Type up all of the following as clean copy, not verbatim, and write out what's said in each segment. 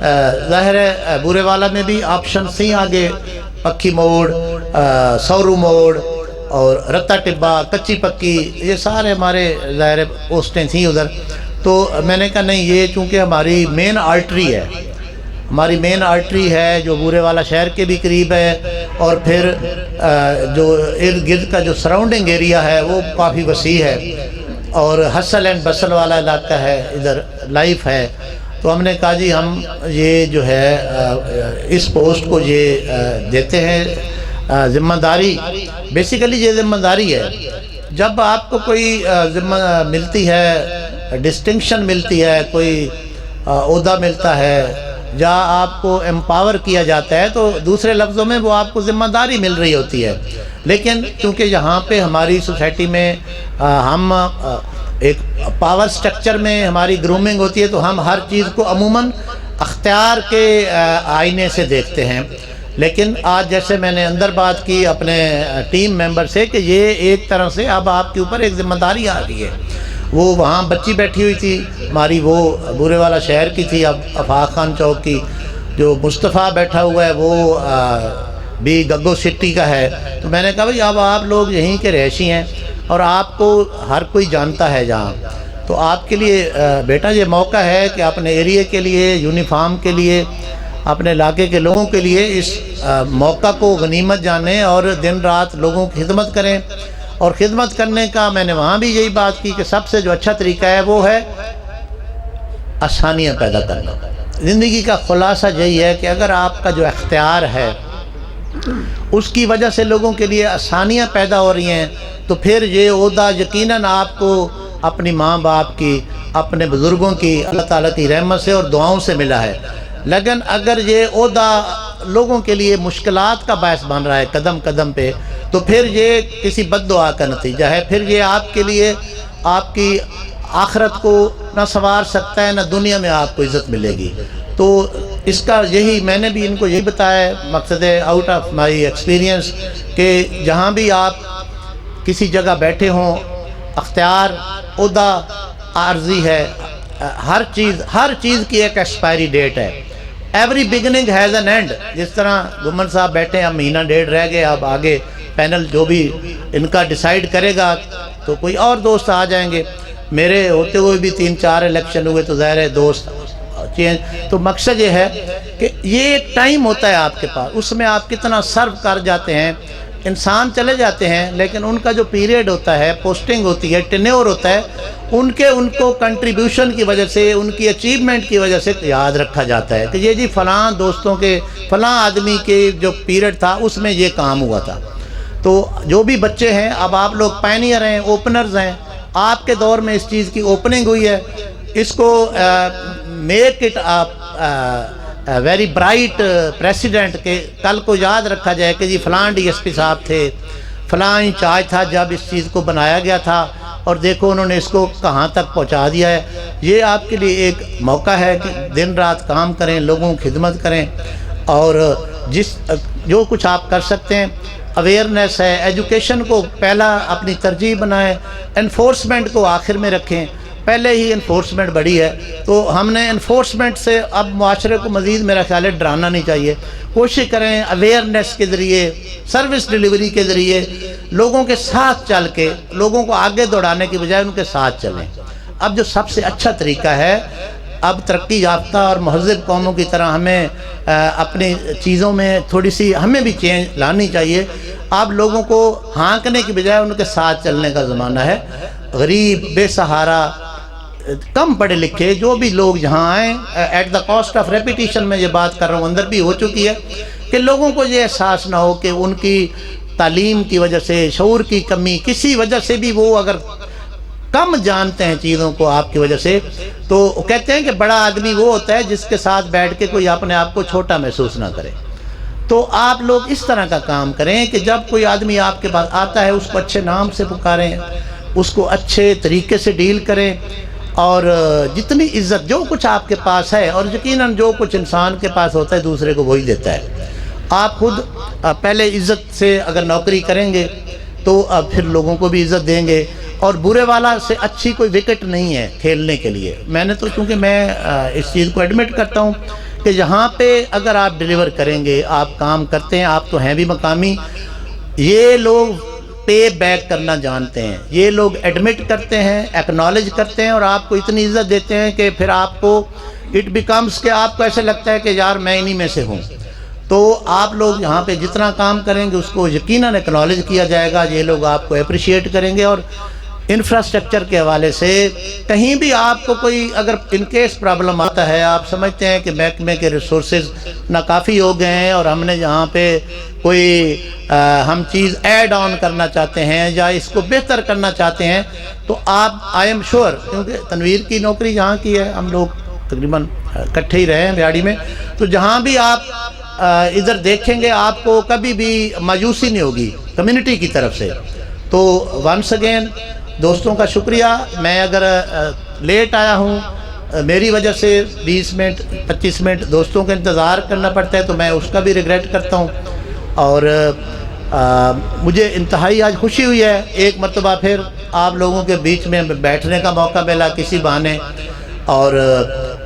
ظاہر ہے بورے والا میں بھی آپشن تھیں آگے، پکی موڑ، سورو موڑ اور رتا ٹبا، کچی پکی، یہ سارے ہمارے ظاہر پوسٹیں تھیں ادھر. تو میں نے کہا نہیں، یہ چونکہ ہماری مین آرٹری ہے، ہماری مین آرٹری ہے جو بورے والا شہر کے بھی قریب ہے، اور پھر جو ارد گرد کا جو سراؤنڈنگ ایریا ہے وہ کافی وسیع ہے، اور ہسل اینڈ بسل والا علاقہ ہے، ادھر لائف ہے. تو ہم نے کہا جی ہم یہ جو ہے اس پوسٹ کو یہ دیتے ہیں ذمہ داری. بیسیکلی یہ ذمہ داری ہے، جب آپ کو کوئی ذمہ ملتی ہے، ڈسٹنکشن ملتی ہے، کوئی عہدہ ملتا ہے، یا آپ کو امپاور کیا جاتا ہے، تو دوسرے لفظوں میں وہ آپ کو ذمہ داری مل رہی ہوتی ہے. لیکن چونکہ یہاں پہ ہماری سوسائٹی میں ہم ایک پاور سٹرکچر میں ہماری گرومنگ ہوتی ہے، تو ہم ہر چیز کو عموماً اختیار کے آئینے سے دیکھتے ہیں. لیکن آج جیسے میں نے اندر بات کی اپنے ٹیم ممبر سے کہ یہ ایک طرح سے اب آپ کے اوپر ایک ذمہ داری آ گئی ہے. وہ وہاں بچی بیٹھی ہوئی تھی ہماری، وہ بورے والا شہر کی تھی، اب آفاق خان چوک کی. جو مصطفیٰ بیٹھا ہوا ہے وہ بھی گگو سٹی کا ہے. تو میں نے کہا بھائی اب آپ لوگ یہیں کے رہائشی ہیں اور آپ کو ہر کوئی جانتا ہے جہاں، تو آپ کے لیے بیٹا یہ موقع ہے کہ اپنے ایریے کے لیے، یونیفارم کے لیے، اپنے علاقے کے لوگوں کے لیے اس موقع کو غنیمت جانیں اور دن رات لوگوں کی خدمت کریں. اور خدمت کرنے کا میں نے وہاں بھی یہی بات کی کہ سب سے جو اچھا طریقہ ہے وہ ہے آسانیاں پیدا کرنا. زندگی کا خلاصہ یہی ہے کہ اگر آپ کا جو اختیار ہے اس کی وجہ سے لوگوں کے لیے آسانیاں پیدا ہو رہی ہیں، تو پھر یہ عہدہ یقیناً آپ کو اپنی ماں باپ کی، اپنے بزرگوں کی، اللہ تعالیٰ کی رحمت سے اور دعاؤں سے ملا ہے. لیکن اگر یہ عہدہ لوگوں کے لیے مشکلات کا باعث بن رہا ہے قدم قدم پہ، تو پھر یہ کسی بد دعا کا نتیجہ ہے. پھر یہ آپ کے لیے آپ کی آخرت کو نہ سنوار سکتا ہے، نہ دنیا میں آپ کو عزت ملے گی. تو اس کا یہی میں نے بھی ان کو یہی بتایا، مقصد ہے آؤٹ آف مائی ایکسپیرینس کہ جہاں بھی آپ کسی جگہ بیٹھے ہوں، اختیار، عہدہ عارضی ہے. ہر چیز کی ایک ایکسپائری ڈیٹ ہے. Every beginning has an and. جس طرح گمن صاحب بیٹھے ہیں، اب مہینہ ڈیڑھ رہ گئے، اب آگے پینل جو بھی ان کا ڈیسائیڈ کرے گا تو کوئی اور دوست آ جائیں گے. میرے ہوتے ہوئے بھی 3-4 الیکشن ہوئے تو ظاہر ہے دوست چینج. تو مقصد یہ ہے کہ یہ ایک ٹائم ہوتا ہے آپ کے پاس، اس میں آپ کتنا سرو کر جاتے ہیں. انسان چلے جاتے ہیں لیکن ان کا جو پیریڈ ہوتا ہے، پوسٹنگ ہوتی ہے، ٹینیور ہوتا ہے، ان کو کنٹریبیوشن کی وجہ سے، ان کی اچیومنٹ کی وجہ سے یاد رکھا جاتا ہے کہ یہ جی فلاں دوستوں کے، فلاں آدمی کے جو پیریڈ تھا اس میں یہ کام ہوا تھا. تو جو بھی بچے ہیں، اب آپ لوگ پائنیئر ہیں، اوپنرز ہیں، آپ کے دور میں اس چیز کی اوپننگ ہوئی ہے. اس کو make it very bright president کہ کل کو یاد رکھا جائے کہ جی فلاں ڈی ایس پی صاحب تھے، فلاں انچارج تھا جب اس چیز کو بنایا گیا تھا، اور دیکھو انہوں نے اس کو کہاں تک پہنچا دیا ہے. یہ آپ کے لیے ایک موقع ہے کہ دن رات کام کریں، لوگوں کی خدمت کریں، اور جو کچھ آپ کر سکتے ہیں. اویئرنیس ہے، ایجوکیشن کو پہلا اپنی ترجیح بنائیں، انفورسمنٹ کو آخر میں رکھیں. پہلے ہی انفورسمنٹ بڑی ہے، تو ہم نے انفورسمنٹ سے اب معاشرے کو مزید میرا خیال ہے ڈرانا نہیں چاہیے. کوشش کریں اویئرنیس کے ذریعے، سروس ڈیلیوری کے ذریعے لوگوں کے ساتھ چل کے، لوگوں کو آگے دوڑانے کی بجائے ان کے ساتھ چلیں. اب جو سب سے اچھا طریقہ ہے، اب ترقی یافتہ اور مہذب قوموں کی طرح ہمیں اپنی چیزوں میں تھوڑی سی ہمیں بھی چینج لانی چاہیے. آپ لوگوں کو ہانکنے کی بجائے ان کے ساتھ چلنے کا زمانہ ہے. غریب، بے سہارا، کم پڑھے لکھے جو بھی لوگ یہاں آئیں، at the cost of repetition میں یہ بات کر رہا ہوں، اندر بھی ہو چکی ہے کہ لوگوں کو یہ احساس نہ ہو کہ ان کی تعلیم کی وجہ سے، شعور کی کمی، کسی وجہ سے بھی وہ اگر کم جانتے ہیں چیزوں کو آپ کی وجہ سے، تو کہتے ہیں کہ بڑا آدمی وہ ہوتا ہے جس کے ساتھ بیٹھ کے کوئی اپنے آپ کو چھوٹا محسوس نہ کرے. تو آپ لوگ اس طرح کا کام کریں کہ جب کوئی آدمی آپ کے پاس آتا ہے اس کو اچھے نام سے پکاریں، اس کو اچھے طریقے سے ڈیل کریں، اور جتنی عزت جو کچھ آپ کے پاس ہے، اور یقیناً جو کچھ انسان کے پاس ہوتا ہے دوسرے کو وہی دیتا ہے. آپ خود پہلے عزت سے اگر نوکری کریں گے تو پھر لوگوں کو بھی عزت دیں گے. اور برے والا سے اچھی کوئی وکٹ نہیں ہے کھیلنے کے لیے. میں نے تو چونکہ میں اس چیز کو ایڈمٹ کرتا ہوں کہ یہاں پہ اگر آپ ڈیلیور کریں گے، آپ کام کرتے ہیں، آپ تو ہیں بھی مقامی، یہ لوگ پے بیک کرنا جانتے ہیں، یہ لوگ ایڈمٹ کرتے ہیں، ایکنالج کرتے ہیں، اور آپ کو اتنی عزت دیتے ہیں کہ پھر آپ کو اٹ بیکمس کہ آپ کو ایسے لگتا ہے کہ یار میں انہی میں سے ہوں۔ تو آپ لوگ یہاں پہ جتنا کام کریں گے اس کو یقیناً ایکنالج کیا جائے گا، یہ لوگ آپ کو اپریشیٹ کریں گے۔ اور انفراسٹرکچر کے حوالے سے کہیں بھی آپ کو کوئی اگر ان کیس پرابلم آتا ہے، آپ سمجھتے ہیں کہ محکمے کے ریسورسز ناکافی ہو گئے ہیں اور ہم نے یہاں پہ کوئی ہم چیز ایڈ آن کرنا چاہتے ہیں یا اس کو بہتر کرنا چاہتے ہیں، تو آپ آئی ایم شور، کیونکہ تنویر کی نوکری یہاں کی ہے، ہم لوگ تقریباً اکٹھے ہی رہے ہیں بیاڑی میں، تو جہاں بھی آپ ادھر دیکھیں گے آپ کو کبھی بھی مایوسی نہیں ہوگی کمیونٹی کی طرف سے۔ تو ونس اگین دوستوں کا شکریہ۔ میں اگر لیٹ آیا ہوں، میری وجہ سے 20 منٹ 25 منٹ دوستوں کا انتظار کرنا پڑتا ہے، تو میں اس کا بھی ریگریٹ کرتا ہوں۔ اور مجھے انتہائی آج خوشی ہوئی ہے، ایک مرتبہ پھر آپ لوگوں کے بیچ میں بیٹھنے کا موقع ملا کسی بہانے، اور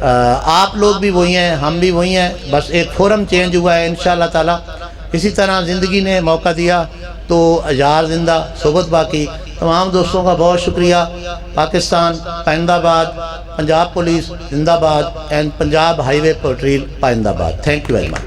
آپ لوگ بھی وہی ہیں، ہم بھی وہی ہیں، بس ایک فورم چینج ہوا ہے انشاءاللہ تعالی۔ اسی طرح زندگی نے موقع دیا تو یار زندہ صحبت باقی۔ تمام دوستوں کا بہت شکریہ۔ پاکستان پائندہ آباد، پنجاب پولیس زندہ باد، and Punjab highway petrol پائندہ آباد۔ Thank you very much.